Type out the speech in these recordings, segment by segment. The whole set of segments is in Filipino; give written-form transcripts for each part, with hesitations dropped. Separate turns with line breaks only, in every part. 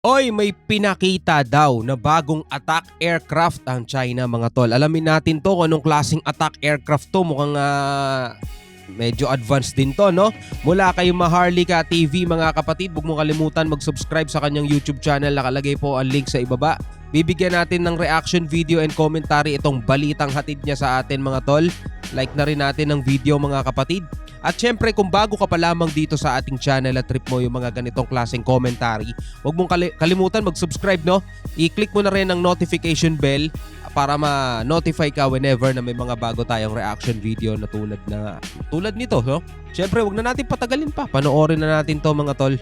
Oy, may pinakita daw na bagong attack aircraft ang China mga tol. Alamin natin to kung anong klaseng attack aircraft to. Mukhang medyo advanced din to, no? Mula kay Maharlika TV mga kapatid, huwag mong kalimutan mag-subscribe sa kanyang YouTube channel. Nakalagay po ang link sa ibaba. Bibigyan natin ng reaction video and commentary itong balitang hatid niya sa atin mga tol. Like na rin natin ang video mga kapatid. At syempre kung bago ka pa lamang dito sa ating channel at trip mo yung mga ganitong klaseng commentary, huwag mong kalimutan mag-subscribe, no? I-click mo na rin ang notification bell para ma-notify ka whenever na may mga bago tayong reaction video na tulad nito, no? Syempre huwag na natin patagalin pa. Panoorin na natin to mga tol.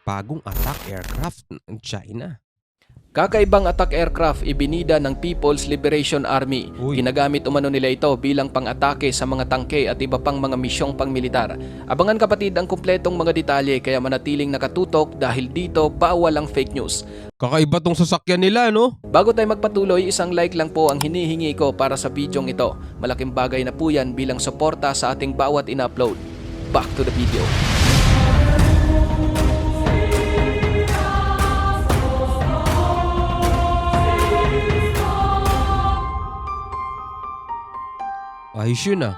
Bagong attack aircraft ng China.
Kakaibang attack aircraft ibinida ng People's Liberation Army. Ginagamit umano nila ito bilang pang-atake sa mga tangke at iba pang mga misyong pangmilitar. Abangan kapatid ang kumpletong mga detalye kaya manatiling nakatutok dahil dito bawal ang fake news.
Kakaiba tong sasakyan nila, no?
Bago tayo magpatuloy, isang like lang po ang hinihingi ko para sa bidyong ito. Malaking bagay na po yan bilang suporta sa ating bawat in-upload. Back to the video.
Ayos yun ah.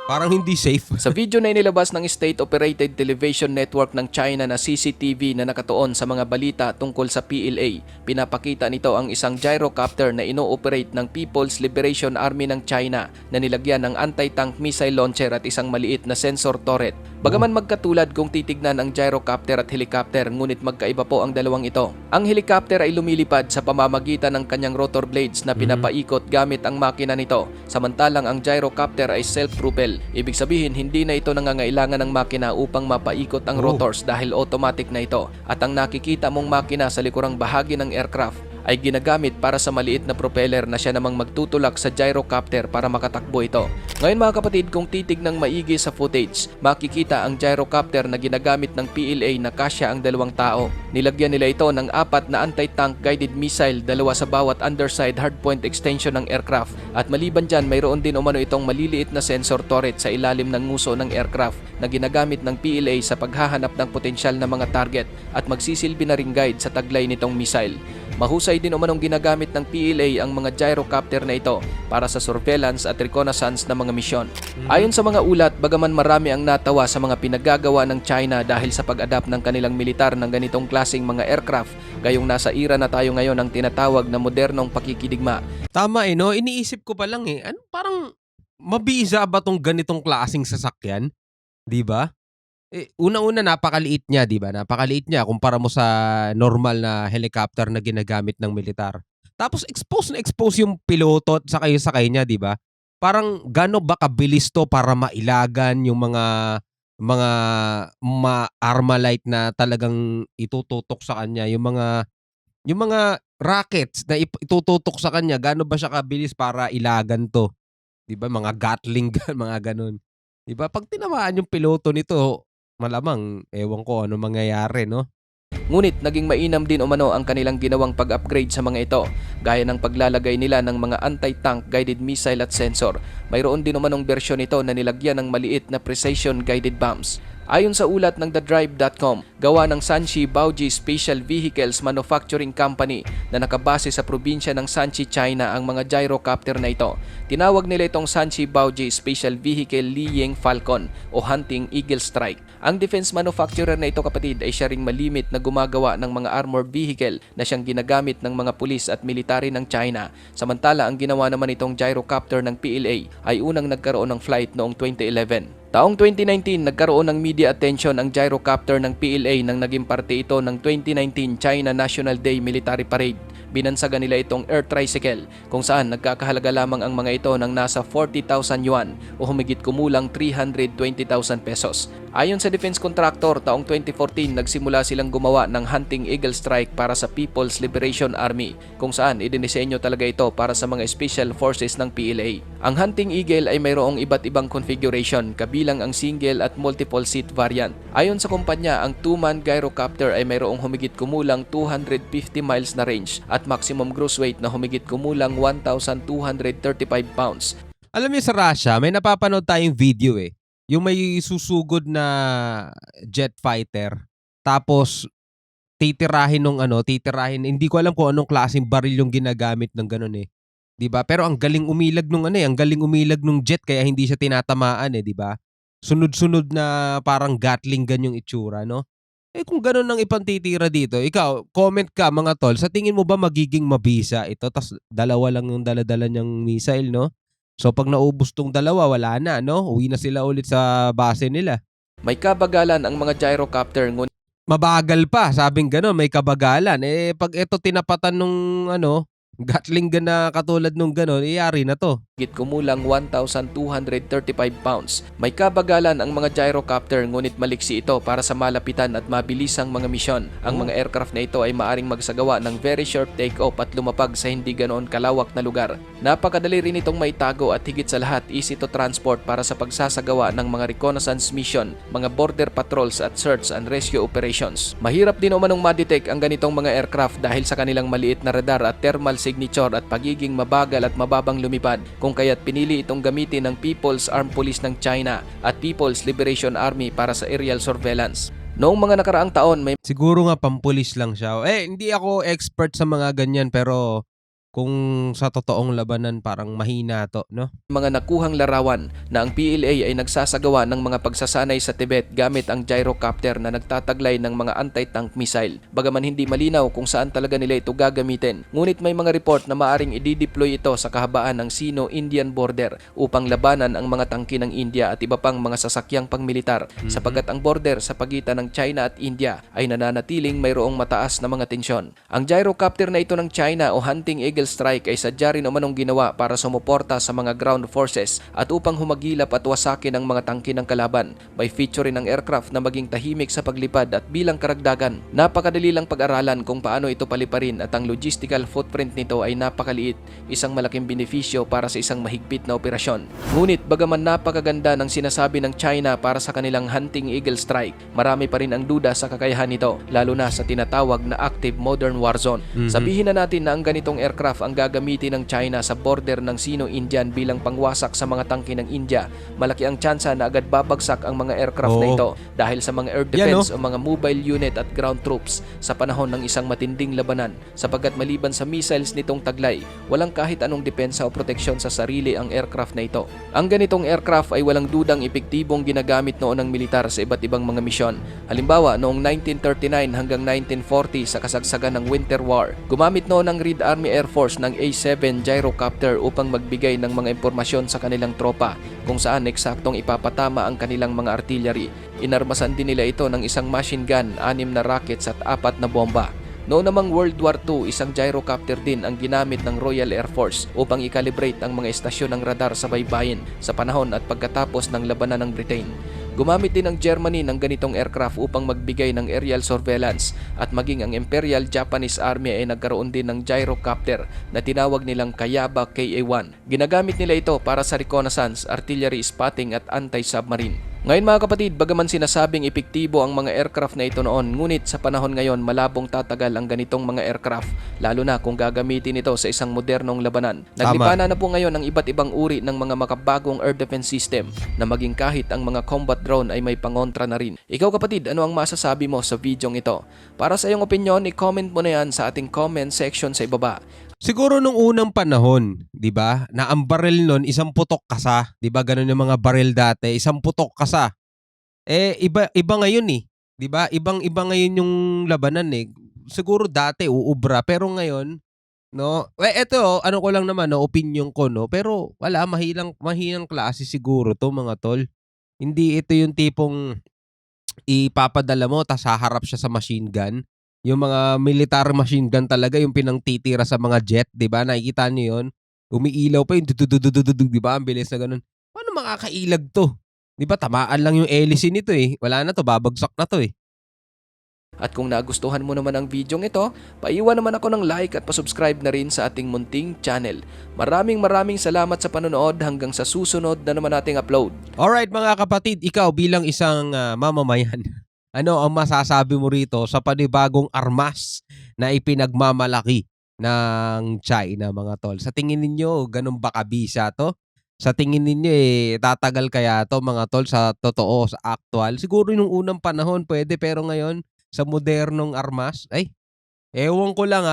Parang hindi safe.
Sa video na inilabas ng State-Operated Television Network ng China na CCTV na nakatuon sa mga balita tungkol sa PLA, pinapakita nito ang isang gyrocopter na ino-operate ng People's Liberation Army ng China na nilagyan ng anti-tank missile launcher at isang maliit na sensor turret. Bagaman magkatulad kung titignan ang gyrocopter at helicopter, ngunit magkaiba po ang dalawang ito. Ang helicopter ay lumilipad sa pamamagitan ng kanyang rotor blades na pinapaikot gamit ang makina nito, samantalang ang gyrocopter ay self-propel. Ibig sabihin, hindi na ito nangangailangan ng makina upang mapaikot ang rotors dahil automatic na ito. At ang nakikita mong makina sa likurang bahagi ng aircraft ay ginagamit para sa maliit na propeller na siya namang magtutulak sa gyrocopter para makatakbo ito. Ngayon mga kapatid, kung titignang maigi sa footage, makikita ang gyrocopter na ginagamit ng PLA na kasya ang dalawang tao. Nilagyan nila ito ng 4 na anti-tank guided missile, 2 sa bawat underside hardpoint extension ng aircraft. At maliban dyan, mayroon din umano itong maliliit na sensor turret sa ilalim ng nguso ng aircraft na ginagamit ng PLA sa paghahanap ng potensyal na mga target at magsisilbi na ring guide sa taglay nitong missile. Mahusay din umanong ginagamit ng PLA ang mga gyrocopter na ito para sa surveillance at reconnaissance na mga misyon. Ayon sa mga ulat, bagaman marami ang natawa sa mga pinagagawa ng China dahil sa pag-adapt ng kanilang militar ng ganitong klaseng mga aircraft, gayong nasa era na tayo ngayon ng tinatawag na modernong pakikidigma.
Tama no? Iniisip ko pa lang parang mabisa ba tong ganitong klaseng sasakyan? Di ba? Unang-una napakaliit niya, di ba? Napakaliit niya kumpara mo sa normal na helicopter na ginagamit ng militar. Tapos expose yung piloto at sakay niya, di ba? Parang gaano ba kabilis to para mailagan yung mga armalite na talagang itututok sa kanya, yung mga rockets na itututok sa kanya, gaano ba siya kabilis para ilagan to? Di ba? Mga Gatling gun, mga ganun. Di ba? Pag tinamaan yung piloto nito, malamang, ewan ko ano mangyayari, no?
Ngunit naging mainam din umano ang kanilang ginawang pag-upgrade sa mga ito, gaya ng paglalagay nila ng mga anti-tank guided missile at sensor. Mayroon din umanong bersyon nito na nilagyan ng maliit na precision guided bombs. Ayon sa ulat ng TheDrive.com, gawa ng Sanxi Baoji Special Vehicles Manufacturing Company na nakabase sa probinsya ng Sanxi, China ang mga gyrocopter na ito. Tinawag nila itong Sanxi Baoji Special Vehicle Liying Falcon o Hunting Eagle Strike. Ang defense manufacturer na ito kapatid ay siya ring malimit na gumagawa ng mga armored vehicle na siyang ginagamit ng mga pulis at military ng China. Samantala ang ginawa naman itong gyrocopter ng PLA ay unang nagkaroon ng flight noong 2011. Taong 2019, nagkaroon ng media attention ang gyrocopter ng PLA nang naging parte ito ng 2019 China National Day Military Parade. Binansagan nila itong air tricycle kung saan nagkakahalaga lamang ang mga ito ng nasa 40,000 yuan o humigit kumulang 320,000 pesos. Ayon sa defense contractor, taong 2014 nagsimula silang gumawa ng Hunting Eagle Strike para sa People's Liberation Army kung saan idinisenyo talaga ito para sa mga special forces ng PLA. Ang Hunting Eagle ay mayroong iba't ibang configuration kabilang ang single at multiple seat variant. Ayon sa kumpanya, ang 2-man gyrocopter ay mayroong humigit kumulang 250 miles na range at maximum gross weight na humigit kumulang 1,235 pounds.
Alam niyo sa Russia, may napapanood tayong video eh. Yung may susugod na jet fighter, tapos titirahin, hindi ko alam kung anong klaseng baril yung ginagamit ng ganun eh. 'Di ba? Pero ang galing umilag nung jet kaya hindi siya tinatamaan eh, 'di ba? Sunod-sunod na parang Gatling gun yung itsura, no? Eh kung ganun ang ipantitira dito, ikaw, comment ka mga tol, sa tingin mo ba magiging mabisa ito? Tas dalawa lang yung dala-dala niyang missile, no? So pag naubos tong dalawa, wala na, no? Uwi na sila ulit sa base nila.
May kabagalan ang mga gyrocopter ngunit
Mabagal pa, sabing gano'n, may kabagalan. Eh pag ito tinapatan nung Gatling gun na katulad nung gano'n, yari na to.
higit kumulang 1,235 pounds. May kabagalan ang mga gyrocopter ngunit maliksi ito para sa malapitan at mabilisang mga misyon. Ang mga aircraft na ito ay maaring magsagawa ng very short take-off at lumapag sa hindi ganoon kalawak na lugar. Napakadali rin itong maitago at higit sa lahat easy to transport para sa pagsasagawa ng mga reconnaissance mission, mga border patrols at search and rescue operations. Mahirap din umanong ma-detect ang ganitong mga aircraft dahil sa kanilang maliit na radar at thermal signature at pagiging mabagal at mababang lumipad, kung kaya't pinili itong gamitin ng People's Armed Police ng China at People's Liberation Army para sa aerial surveillance. Noong mga nakaraang taon may
Siguro nga pampulis lang siya. Eh, hindi ako expert sa mga ganyan pero kung sa totoong labanan parang mahina to, no?
mga nakuhang larawan na ang PLA ay nagsasagawa ng mga pagsasanay sa Tibet gamit ang gyrocopter na nagtataglay ng mga anti-tank missile. Bagaman hindi malinaw kung saan talaga nila ito gagamitin, ngunit may mga report na maaring i-deploy ito sa kahabaan ng Sino-Indian border upang labanan ang mga tangke ng India at iba pang mga sasakyang pangmilitar, sapagkat ang border sa pagitan ng China at India ay nananatiling mayroong mataas na mga tensyon. Ang gyrocopter na ito ng China o Hunting Eagle Strike ay sadya rin umanong ginawa para sumuporta sa mga ground forces at upang humagilap at wasakin ang mga tangke ng kalaban by featuring ang aircraft na maging tahimik sa paglipad. At bilang karagdagan, napakadali lang pag-aralan kung paano ito paliparin at ang logistical footprint nito ay napakaliit, isang malaking benepisyo para sa isang mahigpit na operasyon. Ngunit bagaman napakaganda ng sinasabi ng China para sa kanilang Hunting Eagle Strike, marami pa rin ang duda sa kakayahan nito, lalo na sa tinatawag na active modern war zone. Sabihin na natin na ang ganitong aircraft ang gagamitin ng China sa border ng Sino-Indian bilang pangwasak sa mga tangke ng India. Malaki ang tsansa na agad babagsak ang mga aircraft na ito dahil sa mga air defense o mga mobile unit at ground troops sa panahon ng isang matinding labanan, sapagkat maliban sa missiles nitong taglay, walang kahit anong depensa o proteksyon sa sarili ang aircraft na ito. Ang ganitong aircraft ay walang dudang epektibong ginagamit noon ng militar sa iba't ibang mga misyon. Halimbawa, noong 1939 hanggang 1940 sa kasagsagan ng Winter War, gumamit noon ang Red Army Air Force ng A-7 gyrocopter upang magbigay ng mga impormasyon sa kanilang tropa kung saan eksaktong ipapatama ang kanilang mga artillery. Inarmasan din nila ito ng isang machine gun, 6 na rockets at 4 na bomba. Noong namang World War II, isang gyrocopter din ang ginamit ng Royal Air Force upang i-calibrate ang mga estasyon ng radar sa baybayin sa panahon at pagkatapos ng labanan ng Britain. Gumamit din ang Germany ng ganitong aircraft upang magbigay ng aerial surveillance, at maging ang Imperial Japanese Army ay nagkaroon din ng gyrocopter na tinawag nilang Kayaba Ka-1. Ginagamit nila ito para sa reconnaissance, artillery spotting at anti-submarine. Ngayon mga kapatid, bagaman sinasabing epektibo ang mga aircraft na ito noon, ngunit sa panahon ngayon malabong tatagal ang ganitong mga aircraft, lalo na kung gagamitin ito sa isang modernong labanan. Naglipana na po ngayon ang iba't ibang uri ng mga makabagong air defense system na maging kahit ang mga combat drone ay may pangontra na rin. Ikaw kapatid, ano ang masasabi mo sa videong ito? Para sa iyong opinion, i-comment mo na yan sa ating comment section sa ibaba.
Siguro nung unang panahon, 'di ba? Na ang baril noon isang putok kasa, 'di ba? Ganun yung mga baril dati, isang putok kasa. Eh iba ngayon eh, 'di ba? Ibang-iba ngayon yung labanan eh. Siguro dati uubra pero ngayon, no? Eto, ano ko lang naman, no, opinion ko, no. Pero wala, mahinang klase siguro 'to, mga tol. Hindi ito yung tipong ipapadala mo tas haharap siya sa machine gun. Yung mga military machine gun talaga yung pinangtitira sa mga jet, 'di ba? Nakikita niyo 'yun? Umiilaw pa yung dudududududug, 'di ba? Ang bilis na gano'n. Paano makakailag 'to? 'Di ba tamaan lang yung hélice nito, eh. Wala na 'to, babagsak na 'to, eh.
At kung nagustuhan mo naman ang video ito, paiwan naman ako ng like at pasubscribe na rin sa ating munting channel. Maraming salamat sa panonood hanggang sa susunod na naman nating upload.
Alright mga kapatid, ikaw bilang isang mamamayan, ano ang masasabi mo rito sa panibagong armas na ipinagmamalaki ng China mga tol? Sa tingin ninyo, ganun ba kabisa to? Sa tingin ninyo tatagal kaya to mga tol sa totoo, sa actual? Siguro nung unang panahon pwede pero ngayon sa modernong armas, ay ewan ko lang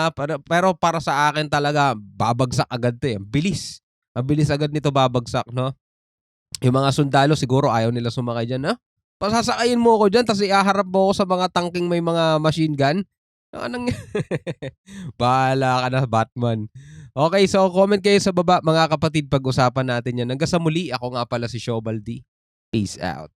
pero para sa akin talaga babagsak agad 'to, eh. Ang bilis. Ang bilis agad nito babagsak 'no? Yung mga sundalo siguro ayaw nila sumakay diyan, "Ah, pasasakayin mo ako diyan ta's ihaharap mo ako sa mga tangkeng may mga machine gun?" Anong bahala ka na, Batman. Okay, so comment kayo sa baba mga kapatid, pag-usapan natin 'yan. Hanggang sa muli, ako nga pala si Shobaldi. Peace out.